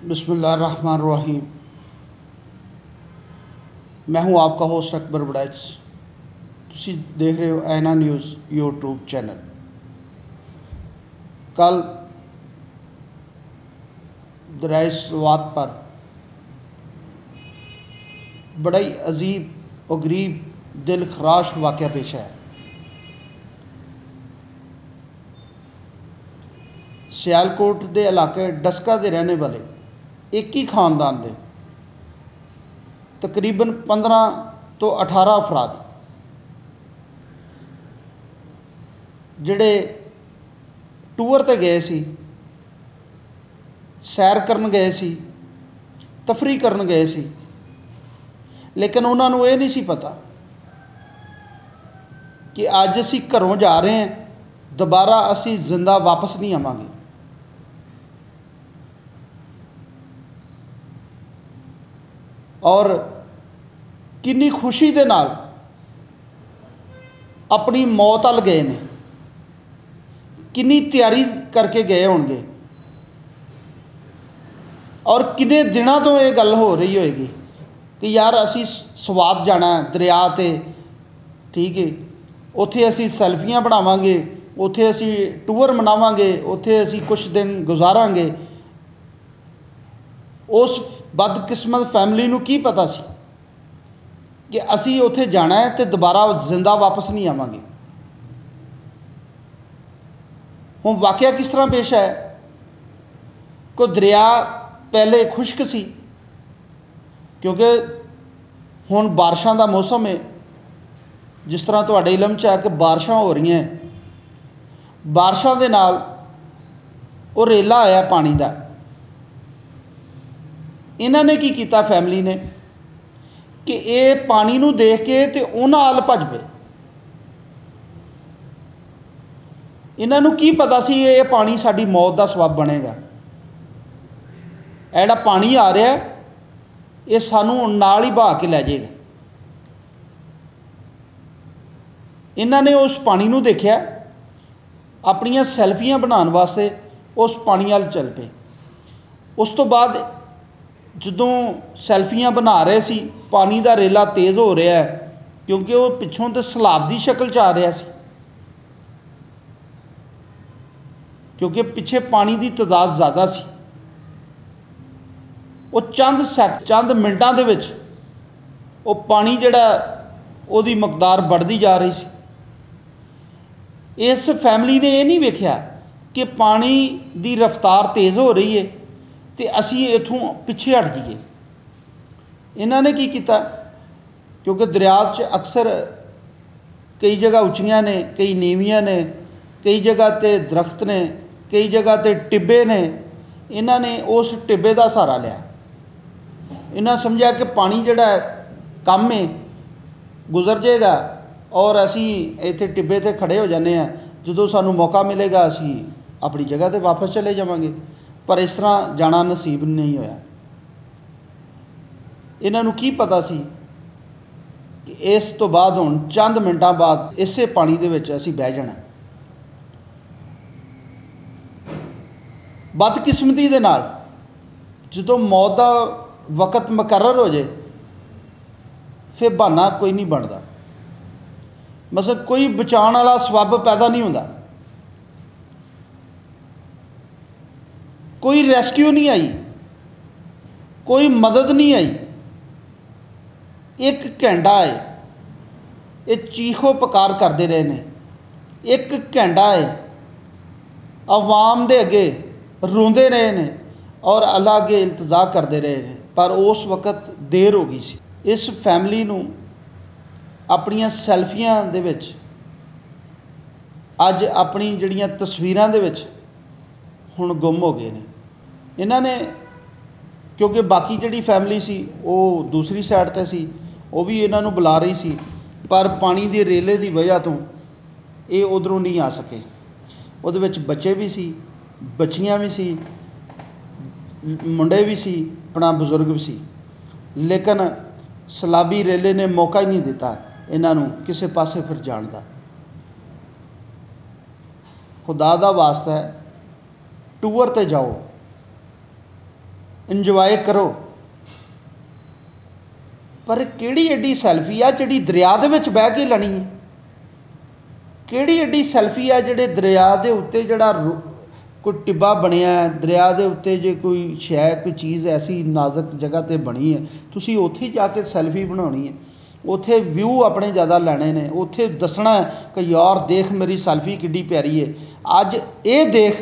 बिस्मिल्लाहिर्रहमानिर्रहीम। मैं हूं आपका होस्ट अकबर बड़ैच। तुसी देख रहे हो ऐना न्यूज़ यूट्यूब चैनल। कल दरियाए स्वात पर बड़ा ही अजीब और गरीब दिल खराश वाक़या पेश आया। सियालकोट के इलाके डस्का के रहने वाले एक ही खानदान के तकरीबन 15 तो 18 अफराद जिहड़े टूर ते गए सी, सैर करन गए सी, तफरी करन गए सी, लेकिन उन्होंने ये नहीं सी पता कि अज असी घरों जा रहे हैं, दोबारा असी जिंदा वापस नहीं आवांगे। और कितनी खुशी दे नाल अपनी मौत अल गए ने, कितनी तैयारी करके गए होंगे और किन्ने दिनों तो ये गल हो रही होएगी कि यार असी स्वात जाना है दरिया ते, ठीक है, उत्थे असी सैल्फियां बनावांगे, उत्थे असी टूर मनावांगे, उत्थे असी कुछ दिन गुजारांगे। उस बदकिस्मत फैमिली नूं की पता सी कि असी उत्थे जाना है तो दोबारा जिंदा वापस नहीं आवांगे। हुण वाकया किस तरह पेश है को दरिया पहले खुश्क सी, क्योंकि हुण बारिशां दा मौसम है। जिस तरह तुहाडे इलम च है कि बारिशां हो रही हैं, बारिशां दे नाल वो रेला आया पानी का। इन्हां ने की कीता फैमिली ने कि ये पानी नूं देख के ते उन्हां अल भज पे। इन्हां नूं की पता सी ये पानी साडी मौत का सबब बनेगा। जिहड़ा पानी आ रहा है ये सानूं नाल ही बहा के लै जाएगा। इन्हां ने उस पानी नूं देखिया, अपनियां सैल्फियां बनाने वास्ते उस पानी अल चल पे। उस तो बाद जदों सैल्फियां बना रहे सी, पानी का रेला तेज़ हो रहा है क्योंकि वो पिछों तो सैलाब की शक्ल च आ रहा सी, क्योंकि पिछे पानी की तादाद ज़्यादा सी। वो चंद मिनटां दे विच वो पानी जिहड़ा उहदी मकदार बढ़ती जा रही सी। इस फैमिली ने यह नहीं वेख्या कि पानी की रफ्तार तेज़ हो रही है तो असी इथों पिछे हट जाइए। इन्हों ने की किया, क्योंकि दरिया च अक्सर कई जगह उच्चियां ने, कई नीवियां ने, कई जगह ते दरख्त ने, कई जगह ते टिब्बे ने। इन्हों ने उस टिब्बे का सहारा लिया। इन्होंने समझा कि पानी जिहड़ा कम है गुजर जाएगा और असी इत्थे टिब्बे ते खड़े हो जाने हैं, जो सानू मौका मिलेगा असी अपनी जगह ते वापस चले जावांगे। पर इस तरह जाना नसीब नहीं होया। इन्हों की पता सी कि इस तो बाद हुण चंद मिनटां बाद इसे पानी दे विच असी बह जाना। बदकिस्मती दे नाल जदों मौत का वक़्त मुकर्रर हो जाए फिर बहाना कोई नहीं बनता। मतलब कोई बचाने वाला सबब पैदा नहीं होता, कोई रेस्क्यू नहीं आई, कोई मदद नहीं आई। एक घंटा है ये चीखो पकार करते रहे ने, एक घंटा है अवाम दे अगे रोंदे रहे ने और अल्लाह अगे इल्तजा करते रहे ने, पर उस वक़्त देर हो गई सी। इस फैमिली नूं अपनियां सैल्फियां दे विच अज अपनी जिहड़ियां तस्वीरां दे विच हुण गुम हो गए ने। इन्हां ने क्योंकि बाकी जिहड़ी फैमिली सी वो दूसरी साइड ते सी, वो भी इन्हां नूं बुला रही सी, पर पानी दे रेले की वजह तो ये उधरों नहीं आ सके। उहदे विच बच्चे भी सी, बच्चियां भी सी, मुंडे भी सी, अपना बजुर्ग भी सी, लेकिन सैलाबी रेले ने मौका ही नहीं दिता इन्हां नूं किसी पासे फिर जाण दा। खुदा दा वास्ता है टूर ते जाओ, ਇੰਜੋਏ ਕਰੋ। पर किहड़ी एडी सैल्फी आ जिहड़ी दरिया दे विच बह के लैनी है? किहड़ी एडी सैल्फी आ जिहड़े दरिया दे उत्ते जिहड़ा कोई टिब्बा बनिया है, दरिया दे उत्ते जे कोई शै कोई चीज़ ऐसी नाजुक जगह ते बनी है, तुसीं उत्थे जाके सैल्फी बनाउणी है, उत्थे व्यू अपने ज़्यादा लैणे ने, उत्थे दसना है कि यार देख मेरी सैल्फी किड्डी प्यारी है। अज ये देख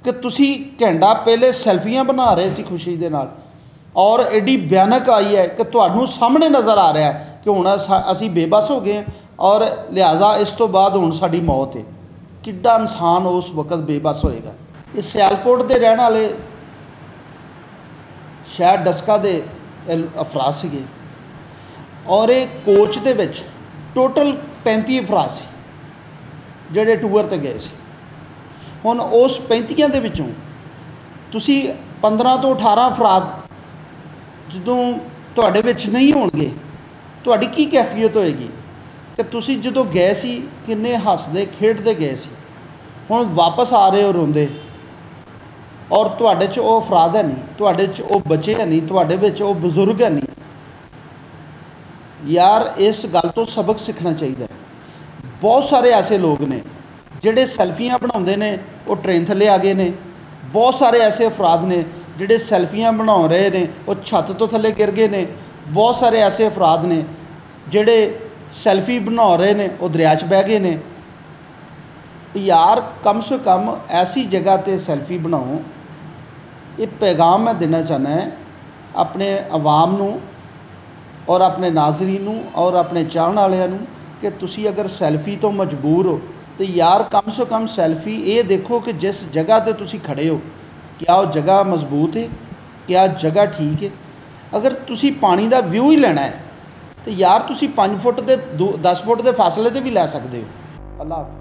कि तुसीं घंटा पहले सैल्फियां बना रहे सी खुशी दे नाल और एडी भयानक आई है कि तुहानूं सामने नज़र आ रहा है कि हुण असीं बेबस हो गए और लिहाजा इस तो बाद हुण साडी मौत है। किड्डा इंसान उस वक्त बेबस होएगा। ये सियालकोट के रहने वाले शायद डस्का दे अफराद सीगे और ये कोच दे विच टोटल 35 अफराद सी जिहड़े टूर ते गए सी। हुण उस 35 दे विचों तुसीं 15 तो 18 अफराद ਜਦੋਂ ਤੁਹਾਡੇ ਵਿੱਚ नहीं ਹੋਣਗੇ ਤੁਹਾਡੀ ਕੀ कैफियत ਹੋਏਗੀ कि ਤੁਸੀਂ ਜਦੋਂ ਗਏ ਸੀ ਕਿੰਨੇ ਹੱਸਦੇ ਖੇਡਦੇ ਗਏ ਸੀ, ਹੁਣ ਵਾਪਸ ਆ ਰਹੇ ਹੋ ਰੋਂਦੇ ਔਰ ਤੁਹਾਡੇ 'ਚ ਉਹ ਅਫਰਾਦ ਹੈ ਨਹੀਂ, ਤੁਹਾਡੇ 'ਚ ਉਹ ਬੱਚੇ ਹੈ ਨਹੀਂ, ਤੁਹਾਡੇ ਵਿੱਚ ਉਹ ਬਜ਼ੁਰਗ ਹੈ ਨਹੀਂ। यार इस गल तो सबक सीखना चाहिए। बहुत सारे ऐसे लोग ने जिहड़े सैल्फियां बनाउंदे ने वो ट्रेन थले आ गए ने, बहुत सारे ऐसे अफराद ने जिहड़े सैल्फियां बना रहे ने वो छत तो थले गिर गए ने, बहुत सारे ऐसे अफराद ने जिहड़े सैल्फी बना रहे ने वो दरिया च बह गए ने। यार कम से कम ऐसी जगह ते सैल्फी बनाओ। ये पैगाम मैं देना चाहना है अपने अवाम नूं और अपने नाजरीन नूं और अपने चाहण वालियां नूं कि तुसी अगर सैल्फी तो मजबूर हो तो यार कम से कम सैल्फी ये देखो कि जिस जगह ते तुसी खड़े हो क्या वो जगह मजबूत है, क्या जगह ठीक है। अगर तुसी पानी का व्यू ही लेना है तो यार तुसी 5 फुट के 10 फुट के फासले ते भी लै सकते हो। अल्लाह हाफ़िज़।